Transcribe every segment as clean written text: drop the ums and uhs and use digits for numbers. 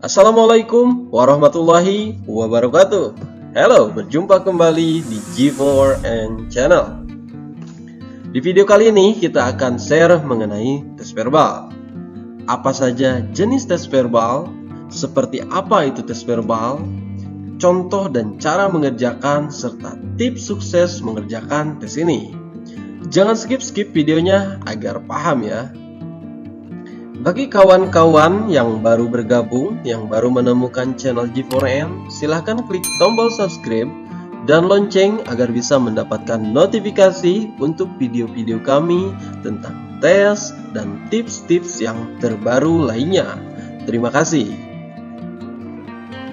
Assalamualaikum warahmatullahi wabarakatuh. Halo, berjumpa kembali di G4N Channel. Di video kali ini kita akan share mengenai tes verbal. Apa saja jenis tes verbal, seperti apa itu tes verbal, contoh dan cara mengerjakan, serta tips sukses mengerjakan tes ini. Jangan skip videonya agar paham ya. Bagi kawan-kawan yang baru bergabung, yang baru menemukan channel G4N, silahkan klik tombol subscribe dan lonceng agar bisa mendapatkan notifikasi untuk video-video kami tentang tes dan tips-tips yang terbaru lainnya. Terima kasih.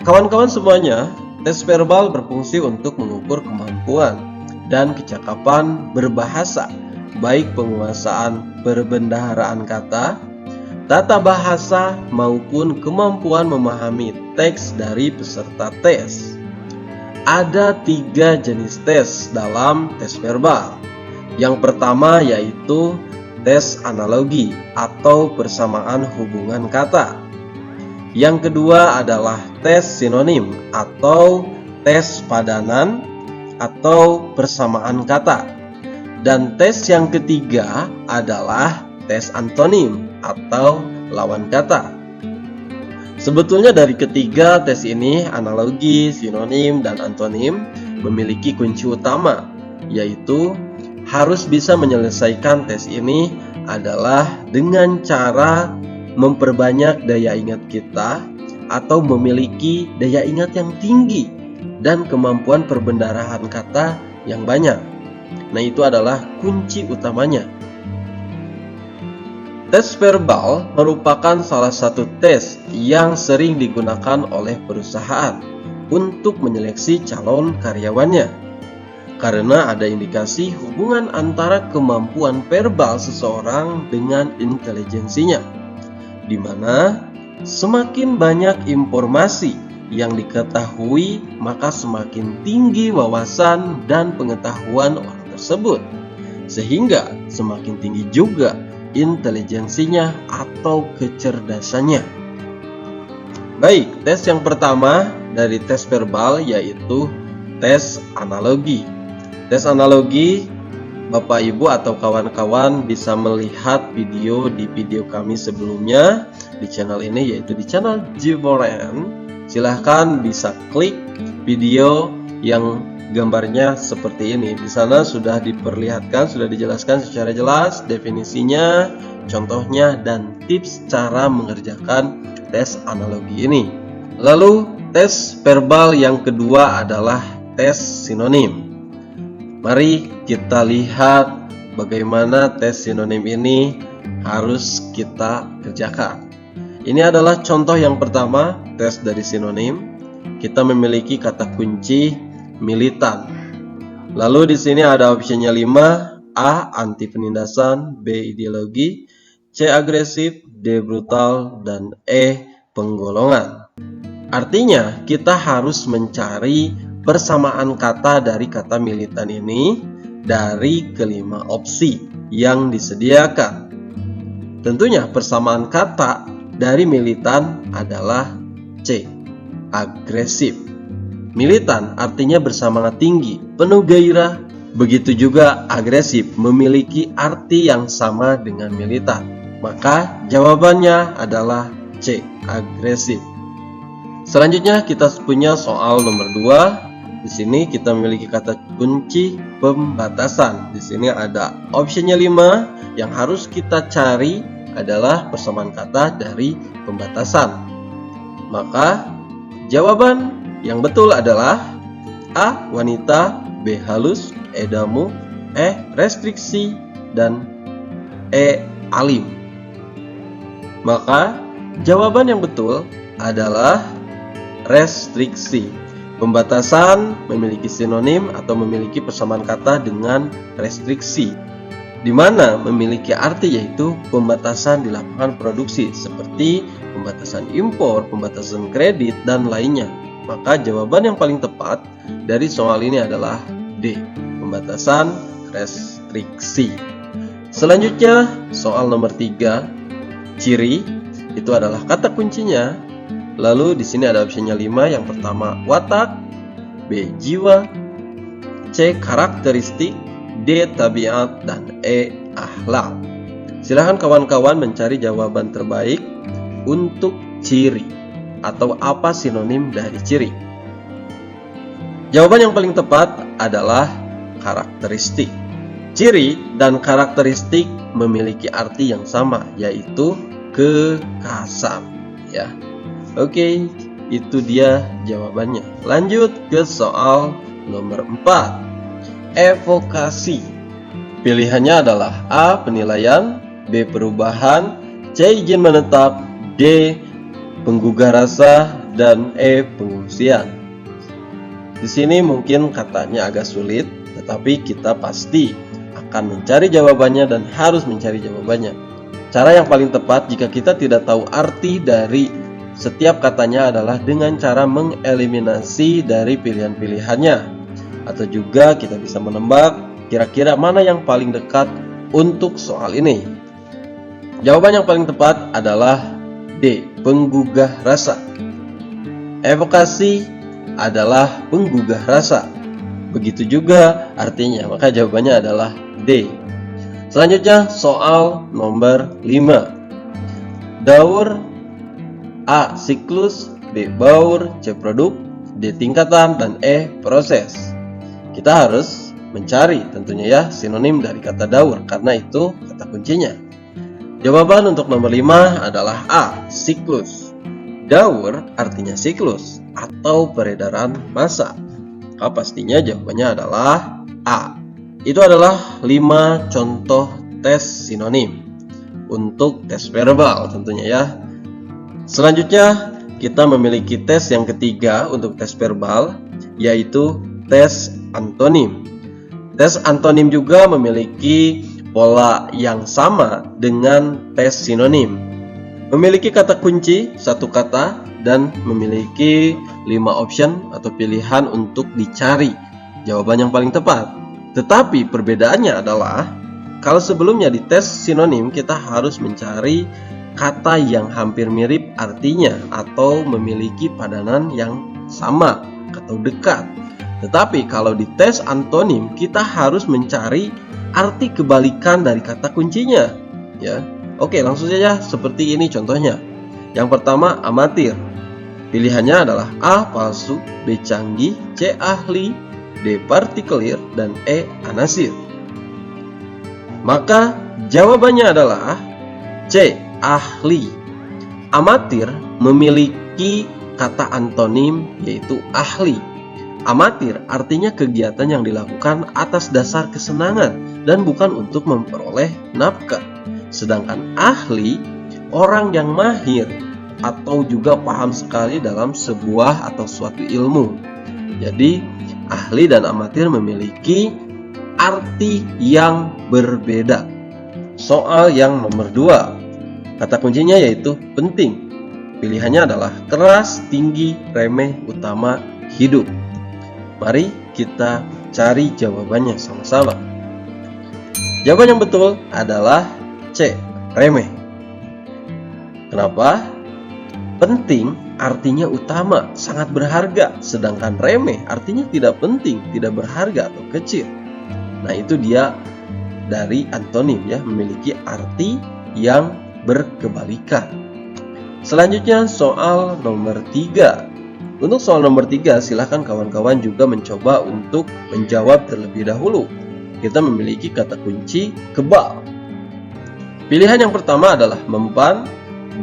Kawan-kawan semuanya, tes verbal berfungsi untuk mengukur kemampuan dan kecakapan berbahasa, baik penguasaan perbendaharaan kata, tata bahasa maupun kemampuan memahami teks dari peserta tes. Ada 3 jenis tes dalam tes verbal. Yang pertama yaitu tes analogi atau persamaan hubungan kata. Yang kedua adalah tes sinonim atau tes padanan atau persamaan kata. Dan tes yang ketiga adalah tes antonim atau lawan kata. Sebetulnya dari ketiga tes ini, analogi, sinonim, dan antonim memiliki kunci utama, yaitu harus bisa menyelesaikan tes ini adalah dengan cara memperbanyak daya ingat kita atau memiliki daya ingat yang tinggi dan kemampuan perbendaharaan kata yang banyak. Nah, itu adalah kunci utamanya. Tes verbal merupakan salah satu tes yang sering digunakan oleh perusahaan untuk menyeleksi calon karyawannya, karena ada indikasi hubungan antara kemampuan verbal seseorang dengan intelijensinya, di mana semakin banyak informasi yang diketahui, maka semakin tinggi wawasan dan pengetahuan orang tersebut, sehingga semakin tinggi juga intelijensinya atau kecerdasannya. Baik, tes yang pertama dari tes verbal yaitu tes analogi. Tes analogi, Bapak Ibu atau kawan-kawan bisa melihat video di video kami sebelumnya di channel ini, yaitu di channel G4N. Silahkan bisa klik video yang gambarnya seperti ini. Di sana sudah diperlihatkan, sudah dijelaskan secara jelas definisinya, contohnya, dan tips cara mengerjakan tes analogi ini. Lalu tes verbal yang kedua adalah tes sinonim. Mari kita lihat bagaimana tes sinonim ini harus kita kerjakan. Ini adalah contoh yang pertama, tes dari sinonim. Kita memiliki kata kunci militan. Lalu di sini ada opsinya 5, A. Anti penindasan, B. Ideologi, C. Agresif, D. Brutal, dan E. Penggolongan. Artinya kita harus mencari persamaan kata dari kata militan ini dari kelima opsi yang disediakan. Tentunya persamaan kata dari militan adalah C. Agresif. Militan artinya bersemangat tinggi, penuh gairah. Begitu juga agresif memiliki arti yang sama dengan militan. Maka jawabannya adalah C, agresif. Selanjutnya kita punya soal nomor 2. Di sini kita memiliki kata kunci pembatasan. Di sini ada opsinya 5. Yang harus kita cari adalah persamaan kata dari pembatasan. Maka jawaban yang betul adalah A. Wanita, B. Halus, E. Damu, E. Restriksi, dan E. Alim. Maka jawaban yang betul adalah restriksi. Pembatasan memiliki sinonim atau memiliki persamaan kata dengan restriksi, di mana memiliki arti yaitu pembatasan di lapangan produksi seperti pembatasan impor, pembatasan kredit, dan lainnya. Maka jawaban yang paling tepat dari soal ini adalah D, pembatasan restriksi. Selanjutnya soal nomor 3, ciri itu adalah kata kuncinya Lalu di sini ada opsinya 5. Yang pertama watak, B jiwa, C karakteristik, D tabiat, dan E akhlak. Silahkan kawan-kawan mencari jawaban terbaik untuk ciri atau apa sinonim dari ciri. Jawaban yang paling tepat adalah karakteristik. Ciri dan karakteristik memiliki arti yang sama, yaitu kekhasan, ya. Oke, itu dia jawabannya. Lanjut ke soal nomor 4. Evokasi. Pilihannya adalah A. penilaian, B. perubahan, C. izin menetap, D. penggugah rasa, dan E. pengungsian. Di sini mungkin katanya agak sulit, tetapi kita pasti akan mencari jawabannya dan harus mencari jawabannya. Cara yang paling tepat jika kita tidak tahu arti dari setiap katanya adalah dengan cara mengeliminasi dari pilihan-pilihannya. Atau juga kita bisa menebak kira-kira mana yang paling dekat untuk soal ini. Jawaban yang paling tepat adalah D. penggugah rasa. Evokasi adalah penggugah rasa. Begitu juga artinya, maka jawabannya adalah D. Selanjutnya soal nomor 5. Daur, A. siklus, B. baur, C. produk, D. tingkatan, dan E. proses. Kita harus mencari tentunya ya sinonim dari kata daur, karena itu kata kuncinya. Jawaban untuk nomor 5 adalah A. siklus. Daur artinya siklus atau peredaran massa. Pastinya jawabannya adalah A. Itu adalah 5 contoh tes sinonim untuk tes verbal tentunya ya. Selanjutnya kita memiliki tes yang ketiga untuk tes verbal, yaitu tes antonim. Tes antonim juga memiliki pola yang sama dengan tes sinonim. Memiliki kata kunci satu kata dan memiliki 5 option atau pilihan untuk dicari jawaban yang paling tepat. Tetapi perbedaannya adalah kalau sebelumnya di tes sinonim kita harus mencari kata yang hampir mirip artinya atau memiliki padanan yang sama atau dekat. Tetapi kalau di tes antonim kita harus mencari arti kebalikan dari kata kuncinya, ya. Oke, langsung saja seperti ini contohnya. Yang pertama amatir. Pilihannya adalah A. palsu, B. canggih, C. ahli, D. partikelir, dan E. anasir. Maka jawabannya adalah C. ahli. Amatir memiliki kata antonim yaitu ahli. Amatir artinya kegiatan yang dilakukan atas dasar kesenangan dan bukan untuk memperoleh nafkah. Sedangkan ahli orang yang mahir atau juga paham sekali dalam sebuah atau suatu ilmu. Jadi ahli dan amatir memiliki arti yang berbeda. Soal yang nomor 2. Kata kuncinya yaitu penting. Pilihannya adalah keras, tinggi, remeh, utama, hidup. Mari kita cari jawabannya sama-sama. Jawaban yang betul adalah C. remeh. Kenapa? Penting artinya utama, sangat berharga. Sedangkan remeh artinya tidak penting, tidak berharga atau kecil. Nah itu dia dari antonim ya, memiliki arti yang berkebalikan. Selanjutnya soal nomor 3. Untuk soal nomor 3 silahkan kawan-kawan juga mencoba untuk menjawab terlebih dahulu. Kita memiliki kata kunci kebal. Pilihan yang pertama adalah mempan,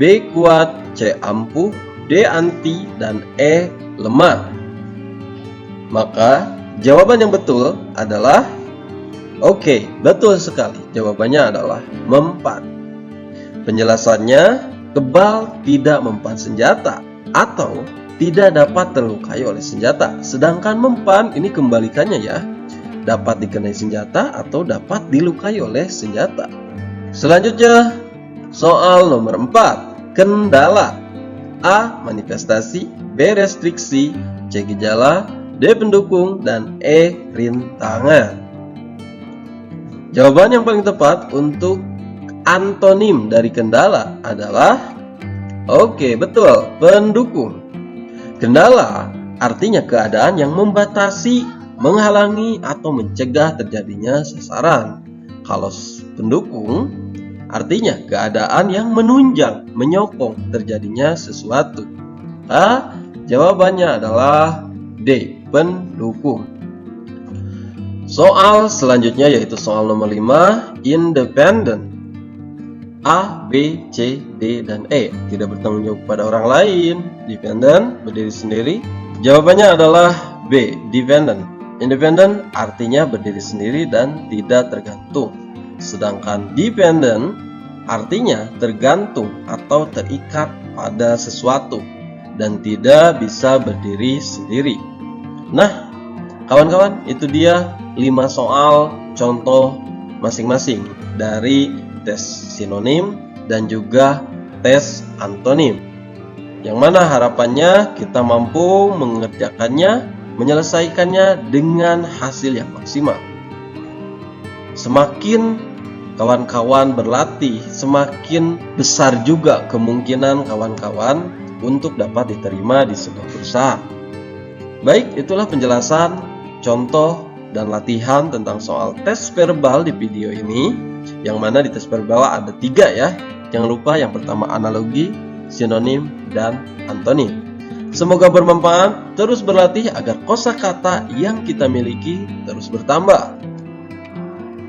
B. kuat, C. ampuh, D. anti, dan E. lemah. Maka jawaban yang betul adalah oke, betul sekali. Jawabannya adalah mempan. Penjelasannya, kebal tidak mempan senjata atau tidak dapat terlukai oleh senjata. Sedangkan mempan ini kembalikannya ya, dapat dikenai senjata atau dapat dilukai oleh senjata. Selanjutnya soal nomor 4. Kendala. A. manifestasi, B. restriksi, C. gejala, D. pendukung, dan E. rintangan. Jawaban yang paling tepat untuk antonim dari kendala adalah Oke, betul, pendukung. Kendala artinya keadaan yang membatasi, menghalangi, atau mencegah terjadinya sasaran. Kalau pendukung artinya keadaan yang menunjang, menyokong terjadinya sesuatu. Jawabannya adalah D, pendukung. Soal selanjutnya yaitu soal nomor 5, independent. A, B, C, D, dan E tidak bertanggung jawab pada orang lain. Dependent, berdiri sendiri. Jawabannya adalah B, dependent. Independent artinya berdiri sendiri dan tidak tergantung. Sedangkan dependent artinya tergantung atau terikat pada sesuatu dan tidak bisa berdiri sendiri. Nah, kawan-kawan, itu dia 5 soal contoh masing-masing dari tes sinonim dan juga tes antonim, yang mana harapannya kita mampu mengerjakannya, menyelesaikannya dengan hasil yang maksimal. Semakin kawan-kawan berlatih, semakin besar juga kemungkinan kawan-kawan untuk dapat diterima di sebuah perusahaan. Baik, itulah penjelasan, contoh, dan latihan tentang soal tes verbal di video ini. Yang mana di tes verbal ada 3 ya. Jangan lupa yang pertama analogi, sinonim, dan antonim. Semoga bermanfaat, terus berlatih agar kosakata yang kita miliki terus bertambah.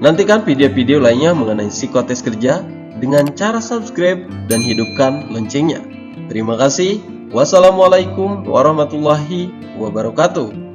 Nantikan video-video lainnya mengenai psikotes kerja dengan cara subscribe dan hidupkan loncengnya. Terima kasih. Wassalamualaikum warahmatullahi wabarakatuh.